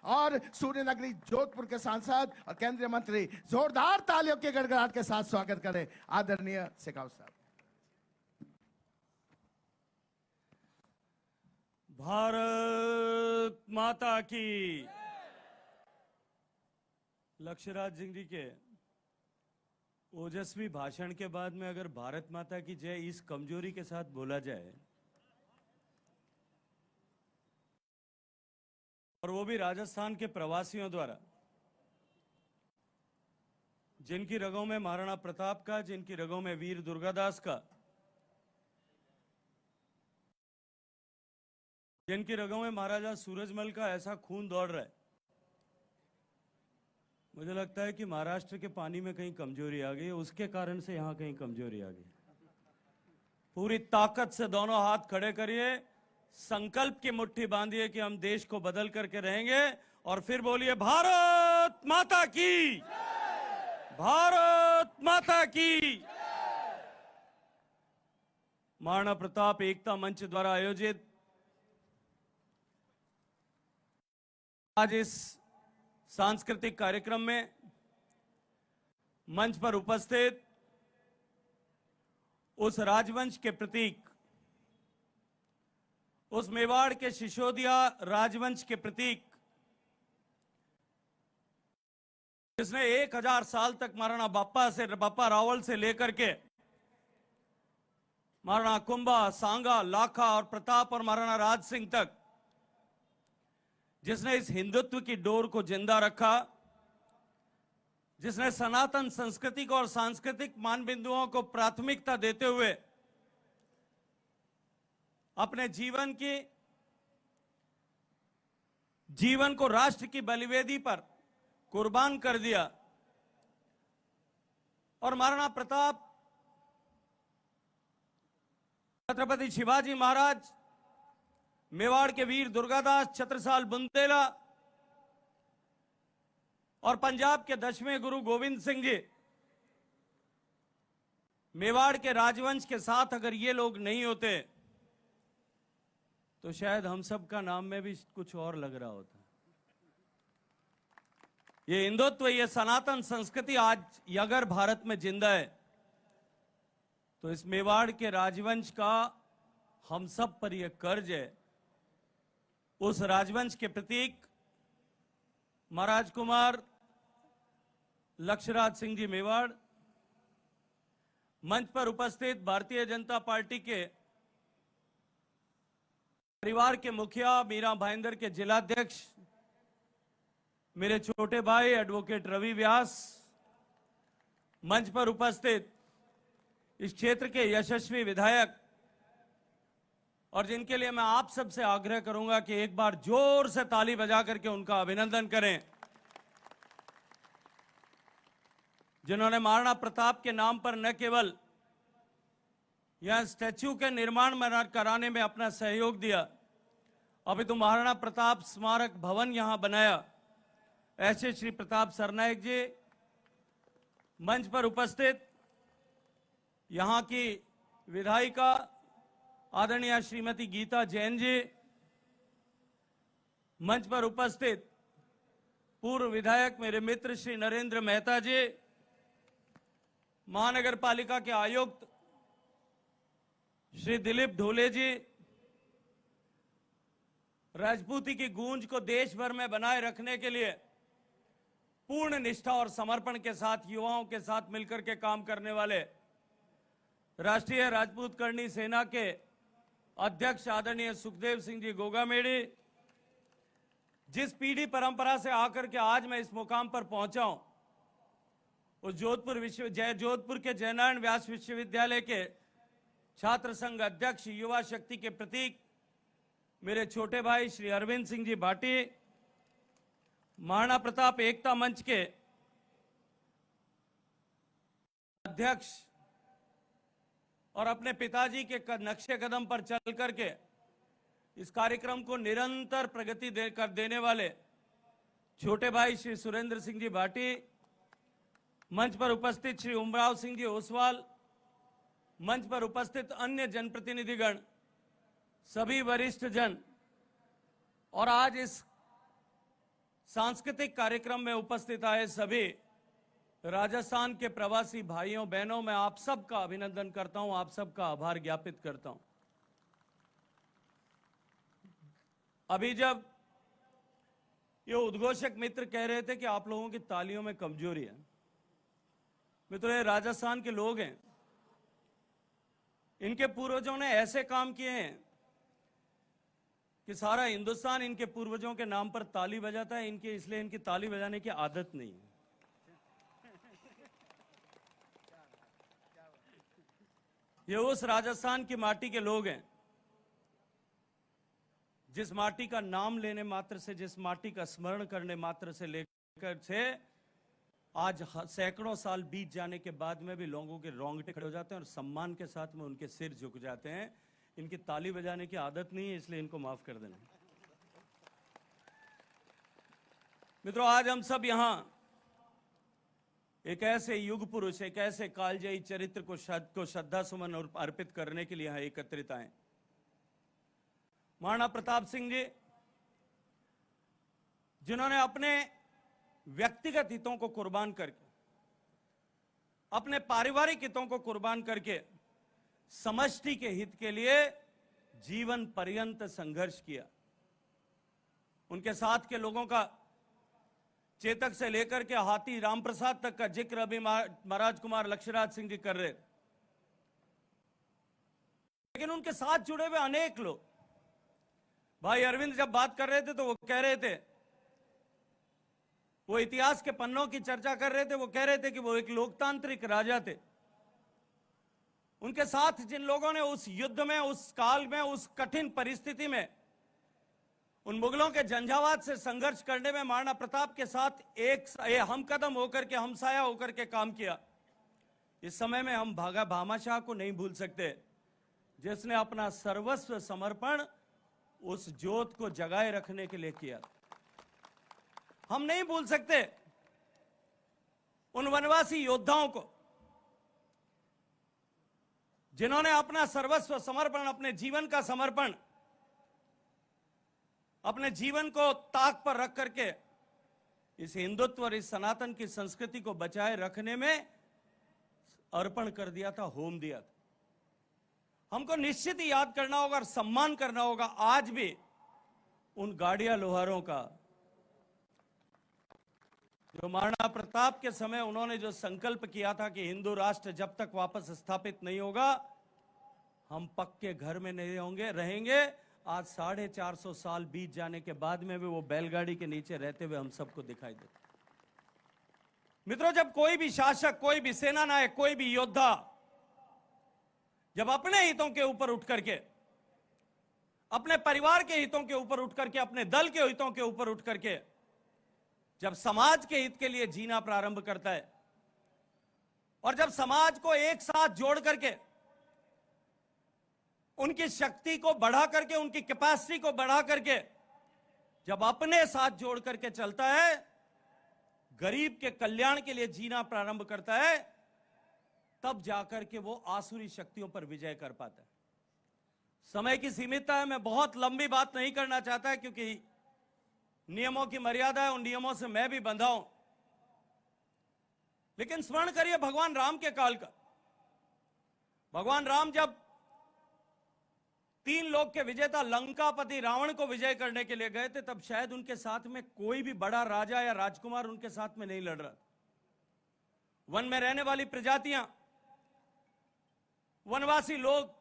और सूर्य नगरी जोधपुर के सांसद और केंद्रीय मंत्री जोरदार तालियों के गड़गड़ाहट के साथ स्वागत करें आदरणीय शेखावत साहब। भारत माता की। लक्ष्यराज सिंह जी के ओजस्वी भाषण के बाद में अगर भारत माता की जय इस कमजोरी के साथ बोला जाए, और वो भी राजस्थान के प्रवासियों द्वारा, जिनकी रगों में महाराणा प्रताप का, जिनकी रगों में वीर दुर्गादास का, जिनकी रगों में महाराजा सूरजमल का ऐसा खून दौड़ रहा है, मुझे लगता है कि महाराष्ट्र के पानी में कहीं कमजोरी आ गई है, उसके कारण से यहां कहीं कमजोरी आ गई। पूरी ताकत से दोनों हाथ खड़े करिए, संकल्प की मुट्ठी बांधिए कि हम देश को बदल करके रहेंगे, और फिर बोलिए भारत माता की, भारत माता की। महाराणा प्रताप एकता मंच द्वारा आयोजित आज इस सांस्कृतिक कार्यक्रम में मंच पर उपस्थित उस राजवंश के प्रतीक, उस मेवाड़ के सिसोदिया राजवंश के प्रतीक, जिसने 1000 साल तक महाराणा बाप्पा रावल से लेकर के महाराणा कुंभा, सांगा, लाखा और प्रताप और महाराणा राज सिंह तक, जिसने इस हिंदुत्व की डोर को जिंदा रखा, जिसने सनातन संस्कृति को और सांस्कृतिक मानबिंदुओं को प्राथमिकता देते हुए अपने जीवन को राष्ट्र की बलिवेदी पर कुर्बान कर दिया। और महाराणा प्रताप, छत्रपति शिवाजी महाराज, मेवाड़ के वीर दुर्गादास, छत्रसाल बुंदेला और पंजाब के 10वें गुरु गोविंद सिंह जी, मेवाड़ के राजवंश के साथ अगर ये लोग नहीं होते तो शायद हम सब का नाम में भी कुछ और लग रहा होता। ये हिंदुत्व, ये सनातन संस्कृति आज अगर भारत में जिंदा है तो इस मेवाड़ के राजवंश का हम सब पर यह कर्ज है। उस राजवंश के प्रतीक महाराज कुमार लक्ष्यराज सिंह जी मेवाड़, मंच पर उपस्थित भारतीय जनता पार्टी के परिवार के मुखिया, मीरा भाईंदर के जिलाध्यक्ष, मेरे छोटे भाई एडवोकेट रवि व्यास, मंच पर उपस्थित इस क्षेत्र के यशस्वी विधायक, और जिनके लिए मैं आप सबसे आग्रह करूंगा कि एक बार जोर से ताली बजा करके उनका अभिनंदन करें, जिन्होंने महाराणा प्रताप के नाम पर न केवल यहां स्टैच्यू के निर्माण कराने में अपना सहयोग दिया, अभी तो महाराणा प्रताप स्मारक भवन यहां बनाया। ऐसे श्री प्रताप सरनायक जी, मंच पर उपस्थित यहां की विधायिका आदरणीय श्रीमती गीता जैन जी, मंच पर उपस्थित पूर्व विधायक मेरे मित्र श्री नरेंद्र मेहता जी, महानगर पालिका के आयुक्त श्री दिलीप ढोले जी, राजपूती की गूंज को देश भर में बनाए रखने के लिए पूर्ण निष्ठा और समर्पण के साथ युवाओं के साथ मिलकर के काम करने वाले राष्ट्रीय राजपूत करणी सेना के अध्यक्ष आदरणीय सुखदेव सिंह जी गोगामेड़ी, जिस पीढ़ी परंपरा से आकर के आज मैं इस मुकाम पर पहुंचा हूं, उस जोधपुर के जयनारायण व्यास विश्वविद्यालय के छात्र संघ अध्यक्ष, युवा शक्ति के प्रतीक मेरे छोटे भाई श्री अरविंद सिंह जी भाटी, महाराणा प्रताप एकता मंच के अध्यक्ष और अपने पिताजी के नक्शे कदम पर चल करके इस कार्यक्रम को निरंतर प्रगति कर देने वाले छोटे भाई श्री सुरेंद्र सिंह जी भाटी, मंच पर उपस्थित श्री उमराव सिंह जी ओसवाल, मंच पर उपस्थित अन्य सांस्कृतिक कार्यक्रम में उपस्थित आए सभी राजस्थान के प्रवासी भाइयों बहनों, मैं आप सबका अभिनंदन करता हूं, आप सबका आभार ज्ञापित करता हूं। अभी जब ये उद्घोषक मित्र कह रहे थे कि आप लोगों की तालियों में कमजोरी है, मित्रों ये राजस्थान के लोग हैं, इनके पूर्वजों ने ऐसे काम किए हैं कि सारा हिंदुस्तान इनके पूर्वजों के नाम पर ताली बजाता है, इसलिए इनकी ताली बजाने की आदत नहीं है। ये उस राजस्थान की माटी के लोग हैं जिस माटी का नाम लेने मात्र से, जिस माटी का स्मरण करने मात्र से लेकर से आज सैकड़ों साल बीत जाने के बाद में भी लोगों के रोंगटे खड़े हो जाते हैं और सम्मान के साथ में उनके सिर झुक जाते हैं। इनकी ताली बजाने की आदत नहीं है, इसलिए इनको माफ कर देना। मित्रों, आज हम सब यहां एक ऐसे युग पुरुष, एक ऐसे कालजयी चरित्र को श्रद्धा सुमन अर्पित करने के लिए यहां एकत्रित आए। महाराणा प्रताप सिंह जी, जिन्होंने अपने व्यक्तिगत हितों को कुर्बान करके, अपने पारिवारिक हितों को कुर्बान करके समष्टि के हित के लिए जीवन पर्यंत संघर्ष किया। उनके साथ के लोगों का, चेतक से लेकर के हाथी रामप्रसाद तक का जिक्र अभी महाराज कुमार लक्ष्यराज सिंह जी कर रहे, लेकिन उनके साथ जुड़े हुए अनेक लोग, भाई अरविंद जब बात कर रहे थे तो वो कह रहे थे, वो इतिहास के पन्नों की चर्चा कर रहे थे, वो कह रहे थे कि वो एक लोकतांत्रिक राजा थे। उनके साथ जिन लोगों ने उस युद्ध में, उस काल में, उस कठिन परिस्थिति में, उन मुगलों के झंझावात से संघर्ष करने में महाराणा प्रताप के साथ एक हम कदम होकर के, हमसाया होकर के काम किया। इस समय में हम भामाशाह को नहीं भूल सकते, जिसने अपना सर्वस्व समर्पण उस ज्योत को जगाए रखने के लिए किया। हम नहीं भूल सकते उन वनवासी योद्धाओं को, जिन्होंने अपना सर्वस्व समर्पण, अपने जीवन का समर्पण, अपने जीवन को ताक पर रख करके इस हिंदुत्व और इस सनातन की संस्कृति को बचाए रखने में अर्पण कर दिया था, होम दिया था। हमको निश्चित ही याद करना होगा और सम्मान करना होगा आज भी उन गाड़िया लोहारों का, जो महाराणा प्रताप के समय उन्होंने जो संकल्प किया था कि हिंदू राष्ट्र जब तक वापस स्थापित नहीं होगा हम पक्के घर में नहीं रहेंगे। आज 450 साल बीत जाने के बाद में भी वो बैलगाड़ी के नीचे रहते हुए हम सबको दिखाई देते। मित्रों, जब कोई भी शासक, कोई भी सेना नायक, कोई भी योद्धा जब अपने हितों के ऊपर उठ करके, अपने परिवार के हितों के ऊपर उठ करके, अपने दल के हितों के ऊपर उठ करके जब समाज के हित के लिए जीना प्रारंभ करता है और जब समाज को एक साथ जोड़ करके, उनकी शक्ति को बढ़ा करके, उनकी कैपेसिटी को बढ़ा करके जब अपने साथ जोड़ करके चलता है, गरीब के कल्याण के लिए जीना प्रारंभ करता है, तब जाकर के वो आसुरी शक्तियों पर विजय कर पाता है। समय की सीमितता है, मैं बहुत लंबी बात नहीं करना चाहता है क्योंकि नियमों की मर्यादा है, उन नियमों से मैं भी बंधा हूं। लेकिन स्मरण करिए भगवान राम के काल का। भगवान राम जब 3 लोक के विजेता लंकापति रावण को विजय करने के लिए गए थे, तब शायद उनके साथ में कोई भी बड़ा राजा या राजकुमार उनके साथ में नहीं लड़ रहा। वन में रहने वाली प्रजातियां, वनवासी लोग,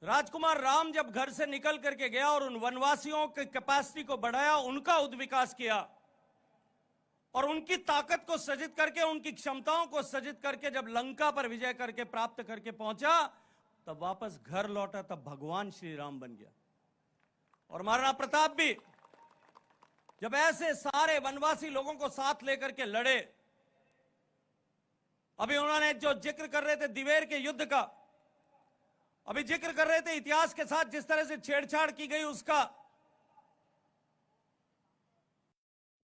राजकुमार राम जब घर से निकल करके गया और उन वनवासियों की कैपेसिटी को बढ़ाया, उनका उद्विकास किया और उनकी ताकत को सृजित करके, उनकी क्षमताओं को सृजित करके जब लंका पर विजय करके प्राप्त करके पहुंचा, तब वापस घर लौटा, तब भगवान श्री राम बन गया। और महाराणा प्रताप भी जब ऐसे सारे वनवासी लोगों को साथ लेकर के लड़े, अभी उन्होंने जो जिक्र कर रहे थे दिवेर के युद्ध का, अभी जिक्र कर रहे थे इतिहास के साथ जिस तरह से छेड़छाड़ की गई, उसका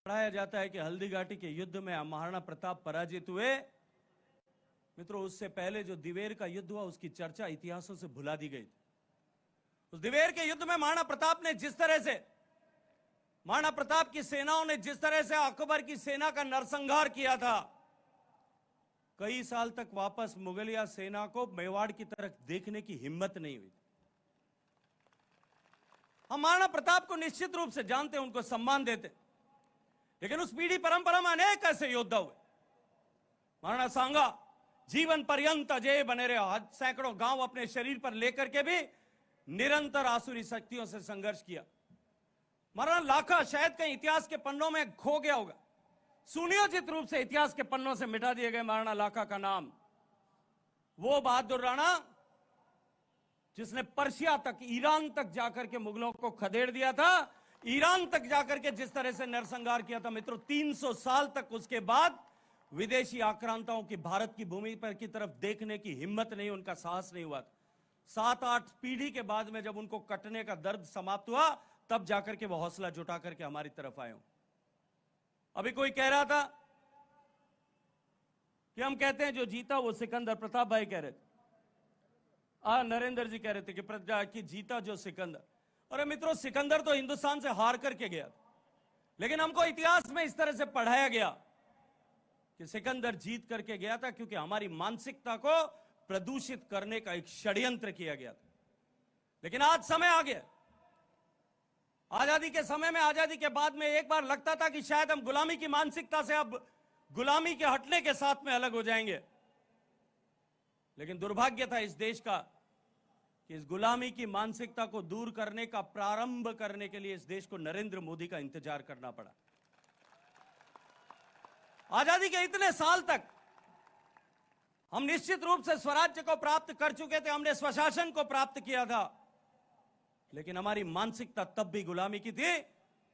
पढ़ाया जाता है कि हल्दी घाटी के युद्ध में महाराणा प्रताप पराजित हुए। मित्रों, उससे पहले जो दिवेर का युद्ध हुआ उसकी चर्चा इतिहासों से भुला दी गई। उस दिवेर के युद्ध में महाराणा प्रताप ने जिस तरह से महाराणा प्रताप की सेनाओं ने जिस तरह से अकबर की सेना का नरसंहार किया था, कई साल तक वापस मुगलिया सेना को मेवाड़ की तरफ देखने की हिम्मत नहीं हुई। हम महाराणा प्रताप को निश्चित रूप से जानते हैं, उनको सम्मान देते, लेकिन उस पीढ़ी परंपरा में अनेक ऐसे योद्धा हुए। महाराणा सांगा जीवन पर्यंत अजय बने रहे, सैकड़ों गांव अपने शरीर पर लेकर के भी निरंतर आसुरी शक्तियों से संघर्ष किया। महाराणा लाखा शायद कहीं इतिहास के पन्नों में खो गया होगा, सुनियोजित रूप से इतिहास के पन्नों से मिटा दिए गए महाराणा लाखा का नाम। वो बहादुर राणा जिसने पर्शिया तक, ईरान तक जाकर के मुगलों को खदेड़ दिया था, ईरान तक जाकर के जिस तरह से नरसंहार किया था मित्रों, 300 साल तक उसके बाद विदेशी आक्रांताओं की भारत की भूमि पर की तरफ देखने की हिम्मत नहीं, उनका साहस नहीं हुआ था। 7-8 पीढ़ी के बाद में जब उनको कटने का दर्द समाप्त हुआ, तब जाकर के वो हौसला जुटा करके हमारी तरफ आए। अभी कोई कह रहा था कि हम कहते हैं जो जीता वो सिकंदर, प्रताप भाई कह रहे थे, नरेंद्र जी कह रहे थे कि जीता जो सिकंदर। अरे मित्रों, सिकंदर तो हिंदुस्तान से हार करके गया, लेकिन हमको इतिहास में इस तरह से पढ़ाया गया कि सिकंदर जीत करके गया था क्योंकि हमारी मानसिकता को प्रदूषित करने का एक षड्यंत्र किया गया था। लेकिन आज समय आ गया, आजादी के समय में, आजादी के बाद में एक बार लगता था कि शायद हम गुलामी की मानसिकता से अब गुलामी के हटने के साथ में अलग हो जाएंगे, लेकिन दुर्भाग्य था इस देश का कि इस गुलामी की मानसिकता को दूर करने का प्रारंभ करने के लिए इस देश को नरेंद्र मोदी का इंतजार करना पड़ा। आजादी के इतने साल तक हम निश्चित रूप से स्वराज्य को प्राप्त कर चुके थे, हमने स्वशासन को प्राप्त किया था, लेकिन हमारी मानसिकता तब भी गुलामी की थी।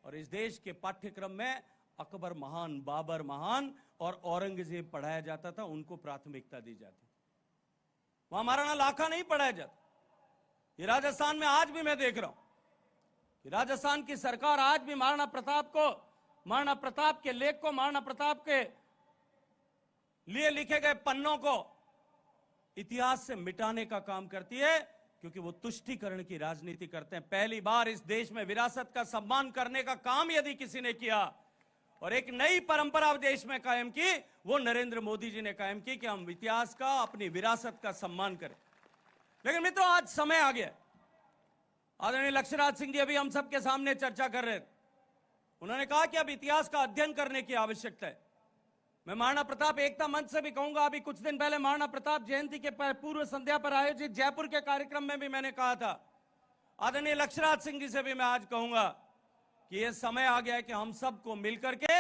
और इस देश के पाठ्यक्रम में अकबर महान, बाबर महान और औरंगजेब पढ़ाया जाता था, उनको प्राथमिकता दी जाती, वहां महाराणा लाखा नहीं पढ़ाया जाता। ये राजस्थान में आज भी मैं देख रहा हूं कि राजस्थान की सरकार आज भी महाराणा प्रताप को, महाराणा प्रताप के लेख को, महाराणा प्रताप के लिए लिखे गए पन्नों को इतिहास से मिटाने का काम करती है, क्योंकि वो तुष्टीकरण की राजनीति करते हैं। पहली बार इस देश में विरासत का सम्मान करने का काम यदि किसी ने किया और एक नई परंपरा देश में कायम की, वो नरेंद्र मोदी जी ने कायम की कि हम इतिहास का, अपनी विरासत का सम्मान करें। लेकिन मित्रों, आज समय आ गया। आदरणीय लक्ष्यराज सिंह जी अभी हम सबके सामने चर्चा कर रहे थे, उन्होंने कहा कि अब इतिहास का अध्ययन करने की आवश्यकता है। मैं महाराणा प्रताप एकता मंच से भी कहूंगा, अभी कुछ दिन पहले महाराणा प्रताप जयंती के पूर्व संध्या पर आयोजित जयपुर के कार्यक्रम में भी मैंने कहा था, आदरणीय लक्ष्यराज सिंह जी से भी मैं आज कहूंगा कि यह समय आ गया है कि हम सबको मिलकर के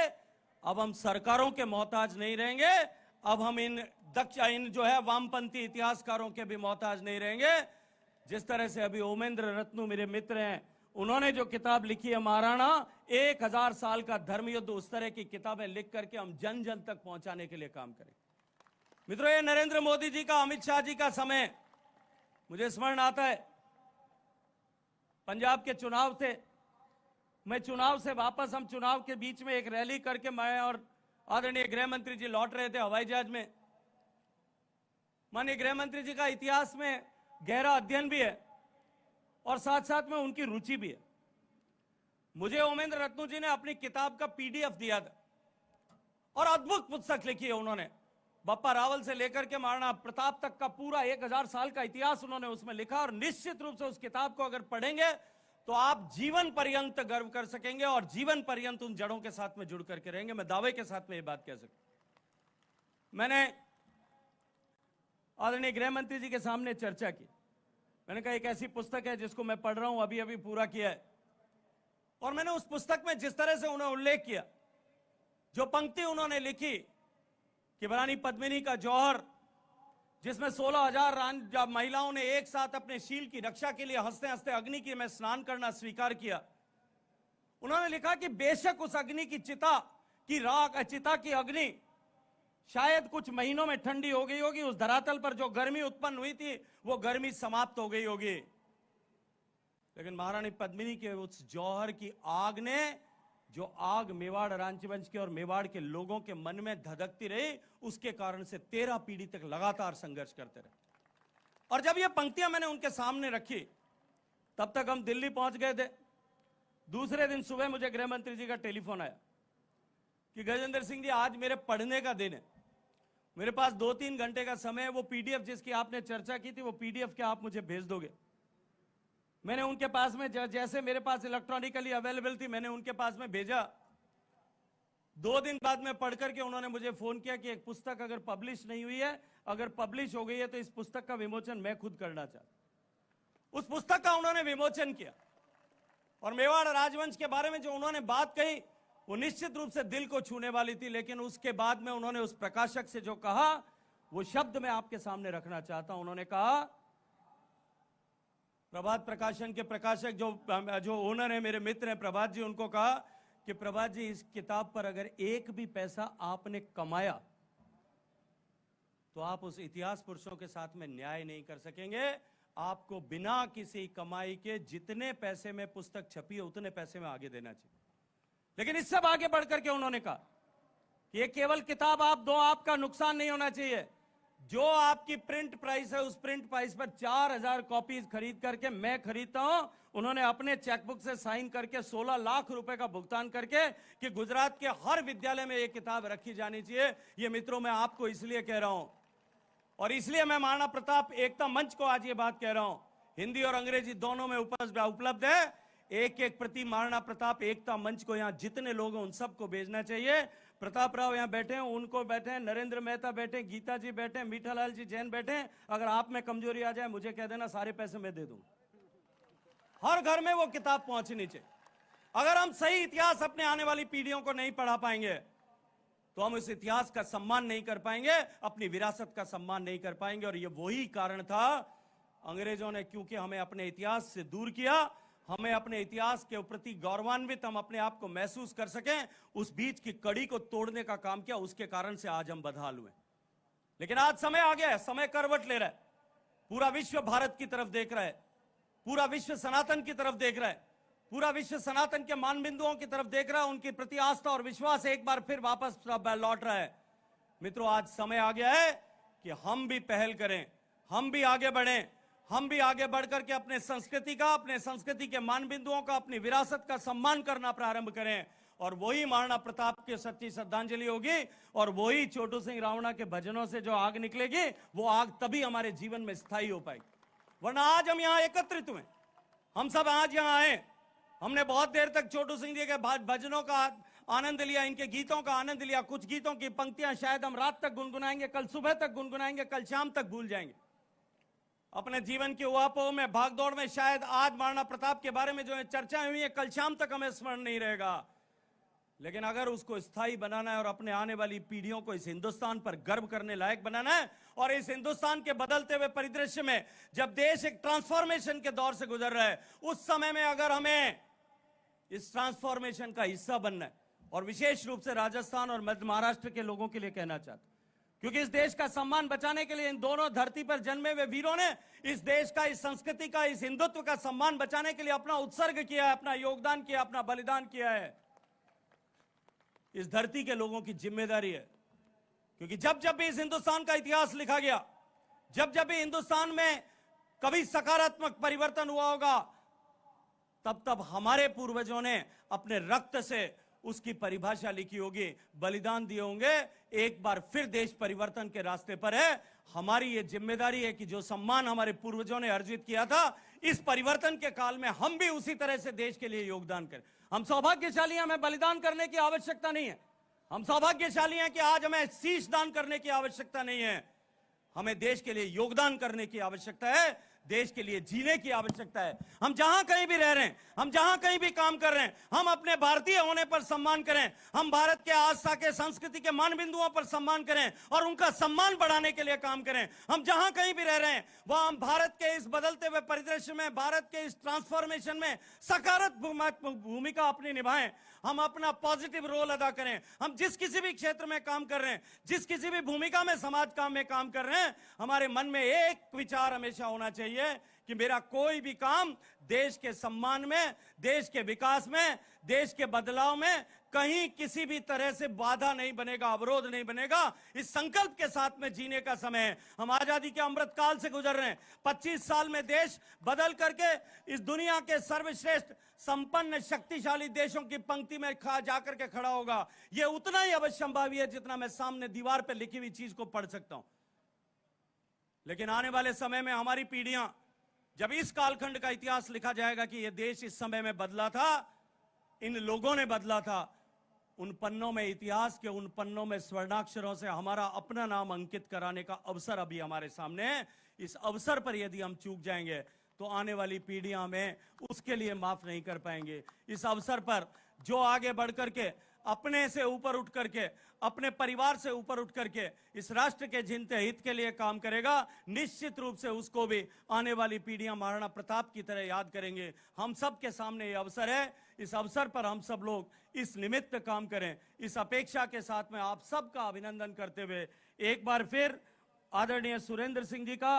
अब हम सरकारों के मोहताज नहीं रहेंगे, अब हम इन जो है वामपंथी इतिहासकारों के भी मोहताज नहीं रहेंगे। जिस तरह से अभी ओमेंद्र रत्नू मेरे मित्र हैं, उन्होंने जो किताब लिखी है महाराणा 1000 साल का धर्मयुद्ध, उस तरह की किताबें लिख करके हम जन जन तक पहुंचाने के लिए काम करें। मित्रों, ये नरेंद्र मोदी जी का, अमित शाह जी का समय मुझे स्मरण आता है। पंजाब के चुनाव थे, मैं चुनाव से वापस, हम चुनाव के बीच में एक रैली करके मैं और आदरणीय गृह मंत्री जी लौट रहे थे हवाई जहाज में। माननीय गृह मंत्री जी का इतिहास में गहरा अध्ययन भी है और साथ साथ में उनकी रुचि भी है। मुझे ओमेंद्र रत्नू जी ने अपनी किताब का पीडीएफ दिया था और अद्भुत पुस्तक लिखी है उन्होंने। बप्पा रावल से लेकर के महाराणा प्रताप तक का पूरा 1000 साल का इतिहास उन्होंने उसमें लिखा, और निश्चित रूप से उस किताब को अगर पढ़ेंगे तो आप जीवन पर्यंत गर्व कर सकेंगे और जीवन पर्यंत उन जड़ों के साथ में जुड़ करके रहेंगे। मैं दावे के साथ में ये बात कह सकता। मैंने आदरणीय गृह मंत्री जी के सामने चर्चा की, मैंने कहा एक ऐसी पुस्तक है जिसको मैं पढ़ रहा हूं, अभी अभी पूरा किया है, और मैंने उस पुस्तक में जिस तरह से उन्हें उल्लेख किया, जो पंक्ति उन्होंने लिखी कि रानी पद्मिनी का जौहर, जिसमें 16,000 महिलाओं ने एक साथ अपने शील की रक्षा के लिए हंसते हंसते अग्नि की में स्नान करना स्वीकार किया। उन्होंने लिखा कि बेशक उस अग्नि की चिता की अग्नि शायद कुछ महीनों में ठंडी हो गई होगी, उस धरातल पर जो गर्मी उत्पन्न हुई थी वो गर्मी समाप्त हो गई होगी, लेकिन महारानी पद्मिनी के उस जौहर की आग ने, जो आग मेवाड़ राजवंश के और मेवाड़ के लोगों के मन में धधकती रही, उसके कारण से 13 पीढ़ी तक लगातार संघर्ष करते रहे। और जब ये पंक्तियां मैंने उनके सामने रखी, तब तक हम दिल्ली पहुंच गए थे दूसरे दिन सुबह मुझे गृह मंत्री जी का टेलीफोन आया कि गजेंद्र सिंह जी आज मेरे पढ़ने का दिन है, मेरे पास 2-3 घंटे का समय है, वो पीडीएफ जिसकी आपने चर्चा की थी वो पीडीएफ क्या आप मुझे भेज दोगे? मैंने उनके पास में जैसे मेरे पास इलेक्ट्रॉनिकली अवेलेबल थी मैंने उनके पास में भेजा। 2 दिन बाद में पढ़ करके उन्होंने मुझे फोन किया कि एक पुस्तक अगर पब्लिश नहीं हुई है, अगर पब्लिश हो गई है तो इस पुस्तक का विमोचन मैं खुद करना चाहता। उस पुस्तक का उन्होंने विमोचन किया और मेवाड़ राजवंश के बारे में जो उन्होंने बात कही वो निश्चित रूप से दिल को छूने वाली थी, लेकिन उसके बाद में उन्होंने उस प्रकाशक से जो कहा वो शब्द मैं आपके सामने रखना चाहता हूं। उन्होंने कहा, प्रभात प्रकाशन के प्रकाशक जो ओनर है, मेरे मित्र हैं प्रभात जी, उनको कहा कि प्रभात जी इस किताब पर अगर एक भी पैसा आपने कमाया तो आप उस इतिहास पुरुषों के साथ में न्याय नहीं कर सकेंगे। आपको बिना किसी कमाई के जितने पैसे में पुस्तक छपी है उतने पैसे में आगे देना चाहिए। लेकिन इससे आगे बढ़कर के उन्होंने कहा कि ये केवल किताब आप दो, आपका नुकसान नहीं होना चाहिए। जो आपकी प्रिंट प्राइस है उस प्रिंट प्राइस पर 4000 कॉपीज खरीद करके मैं खरीदता हूं। उन्होंने अपने चेकबुक से साइन करके 16 लाख रुपए का भुगतान करके कि गुजरात के हर विद्यालय में ये किताब रखी जानी चाहिए। ये मित्रों मैं आपको इसलिए कह रहा हूं और इसलिए मैं महाराणा प्रताप एकता मंच को आज ये बात कह रहा हूं। हिंदी और अंग्रेजी दोनों में उपलब्ध है। एक प्रति महाराणा प्रताप एकता मंच को यहां जितने लोग हैं उन सबको भेजना चाहिए। प्रताप राव यहां बैठे हैं, उनको बैठे हैं, नरेंद्र मेहता बैठे, गीता जी बैठे, मीठालाल जी जैन बैठे। अगर आप में कमजोरी आ जाए मुझे कह देना, सारे पैसे मैं दे दूं। हर घर में वो किताब पहुंचनी चाहिए। अगर हम सही इतिहास अपने आने वाली पीढ़ियों को नहीं पढ़ा पाएंगे तो हम इस इतिहास का सम्मान नहीं कर पाएंगे, अपनी विरासत का सम्मान नहीं कर पाएंगे। और ये वही कारण था, अंग्रेजों ने क्योंकि हमें अपने इतिहास से दूर किया, हमें अपने इतिहास के प्रति गौरवान्वित हम अपने आप को महसूस कर सकें, उस बीच की कड़ी को तोड़ने का काम किया। उसके कारण से आज हम बदहाल हुए। लेकिन आज समय आ गया है, समय करवट ले रहा है। पूरा विश्व भारत की तरफ देख रहा है, पूरा विश्व सनातन की तरफ देख रहा है, पूरा विश्व सनातन के मान बिंदुओं की तरफ देख रहा है। उनकी प्रति आस्था और विश्वास एक बार फिर वापस लौट रहा है। मित्रों, आज समय आ गया है कि हम भी पहल करें, हम भी आगे बढ़ें, हम भी आगे बढ़कर के अपने संस्कृति के मान बिंदुओं का, अपनी विरासत का सम्मान करना प्रारंभ करें। और वही महाराणा प्रताप की सच्ची श्रद्धांजलि होगी और वही छोटू सिंह रावणा के भजनों से जो आग निकलेगी वो आग तभी हमारे जीवन में स्थायी हो पाएगी। वरना आज हम यहां एकत्रित हुए, हम सब आज यहां आए, हमने बहुत देर तक छोटू सिंह जी के भजनों का आनंद लिया, इनके गीतों का आनंद लिया। कुछ गीतों की पंक्तियां शायद हम रात तक गुनगुनाएंगे, कल सुबह तक गुनगुनाएंगे, कल शाम तक भूल जाएंगे। अपने जीवन की उहापोह में, भागदौड़ में शायद आज महाराणा प्रताप के बारे में जो चर्चाएं हुई है कल शाम तक हमें स्मरण नहीं रहेगा। लेकिन अगर उसको स्थायी बनाना है और अपने आने वाली पीढ़ियों को इस हिंदुस्तान पर गर्व करने लायक बनाना है, और इस हिंदुस्तान के बदलते हुए परिदृश्य में जब देश एक ट्रांसफॉर्मेशन के दौर से गुजर रहा है, उस समय में अगर हमें इस ट्रांसफॉर्मेशन का हिस्सा बनना है, और विशेष रूप से राजस्थान और मध्य महाराष्ट्र के लोगों के लिए कहना चाहता हूं, क्योंकि इस देश का सम्मान बचाने के लिए इन दोनों धरती पर जन्मे हुए वीरों ने इस देश का, इस संस्कृति का, इस हिंदुत्व का सम्मान बचाने के लिए अपना उत्सर्ग किया है, अपना योगदान किया, अपना बलिदान किया है। इस धरती के लोगों की जिम्मेदारी है, क्योंकि जब जब भी इस हिंदुस्तान का इतिहास लिखा गया, जब जब भी हिंदुस्तान में कभी सकारात्मक परिवर्तन हुआ होगा, तब तब हमारे पूर्वजों ने अपने रक्त से उसकी परिभाषा लिखी होगी, बलिदान दिए होंगे। एक बार फिर देश परिवर्तन के रास्ते पर है। हमारी ये जिम्मेदारी है कि जो सम्मान हमारे पूर्वजों ने अर्जित किया था, इस परिवर्तन के काल में हम भी उसी तरह से देश के लिए योगदान करें। हम सौभाग्यशाली हैं, हमें बलिदान करने की आवश्यकता नहीं है। हम सौभाग्यशाली हैं कि आज हमें शीश दान करने की आवश्यकता नहीं है। हमें देश के लिए योगदान करने की आवश्यकता है, देश के लिए जीने की आवश्यकता है। हम जहां कहीं भी रह रहे हैं, हम जहां कहीं भी काम कर रहे हैं, हम अपने भारतीय होने पर सम्मान करें, हम भारत के आस्था के, संस्कृति के मान बिंदुओं पर सम्मान करें और उनका सम्मान बढ़ाने के लिए काम करें। हम जहां कहीं भी रह रहे हैं वहां हम भारत के इस बदलते हुए परिदृश्य में, भारत के इस ट्रांसफॉर्मेशन में सकारात्मक भूमिका अपनी निभाएं। हम अपना पॉजिटिव रोल अदा करें। हम जिस किसी भी क्षेत्र में काम कर रहे हैं, जिस किसी भी भूमिका में, समाज काम में काम कर रहे हैं, हमारे मन में एक विचार हमेशा होना चाहिए चाहिए कि मेरा कोई भी काम देश के सम्मान में, देश के विकास में, देश के बदलाव में कहीं किसी भी तरह से बाधा नहीं बनेगा, अवरोध नहीं बनेगा। इस संकल्प के साथ में जीने का समय है। हम आजादी के अमृत काल से गुजर रहे हैं। 25 साल में देश बदल करके इस दुनिया के सर्वश्रेष्ठ संपन्न शक्तिशाली देशों की पंक्ति में जाकर के खड़ा होगा। यह उतना ही अवश्यंभावी है जितना मैं सामने दीवार पर लिखी हुई चीज को पढ़ सकता हूं। लेकिन आने वाले समय में हमारी पीढ़ियां, जब इस कालखंड का इतिहास लिखा जाएगा कि यह देश इस समय में बदला था, इन लोगों ने बदला था, उन पन्नों में, इतिहास के उन पन्नों में स्वर्णाक्षरों से हमारा अपना नाम अंकित कराने का अवसर अभी हमारे सामने है। इस अवसर पर यदि हम चूक जाएंगे तो आने वाली पीढ़ियां हमें उसके लिए माफ नहीं कर पाएंगे। इस अवसर पर जो आगे बढ़ करके अपने से ऊपर उठ करके, अपने परिवार से ऊपर उठ करके इस राष्ट्र के जिनते हित के लिए काम करेगा, निश्चित रूप से उसको भी आने वाली पीढ़ियां महाराणा प्रताप की तरह याद करेंगे। हम सब के सामने ये अवसर है। इस अवसर पर हम सब लोग इस निमित्त काम करें। इस अपेक्षा के साथ में आप सबका अभिनंदन करते हुए एक बार फिर आदरणीय सुरेंद्र सिंह जी का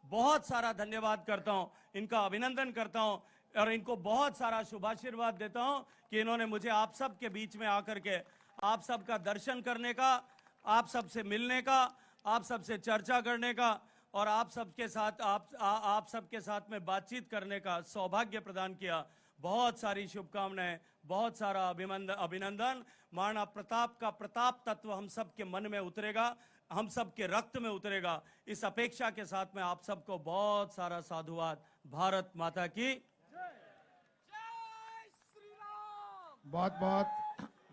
बहुत सारा धन्यवाद करता हूं, इनका अभिनंदन करता हूं और इनको बहुत सारा शुभाशीर्वाद देता हूं कि इन्होंने मुझे आप सब के बीच में आकर के आप सबका दर्शन करने का, आप सबसे मिलने का, आप सबसे चर्चा करने का और आप सबके साथ में बातचीत करने का सौभाग्य प्रदान किया। बहुत सारी शुभकामनाएं, बहुत सारा अभिनंदन। महाराणा प्रताप का प्रताप तत्व हम सबके मन में उतरेगा, हम सबके रक्त में उतरेगा। इस अपेक्षा के साथ में आप सबको बहुत सारा साधुवाद। भारत माता की बहुत बहुत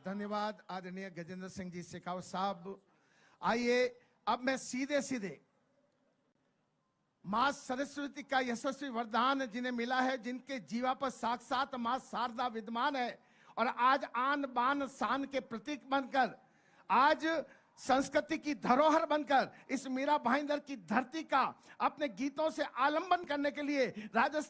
धन्यवाद आदरणीय गजेंद्र सिंह जी शेखावत साहब। आइए अब मैं सीधे सीधे मां सरस्वती का यशस्वी वरदान जिन्हें मिला है, जिनके जीवा पर साक्षात मां शारदा विद्यमान है और आज आन बान शान के प्रतीक बनकर, आज संस्कृति की धरोहर बनकर इस मीरा भाईंदर की धरती का अपने गीतों से आलंबन करने के लिए राजस्थान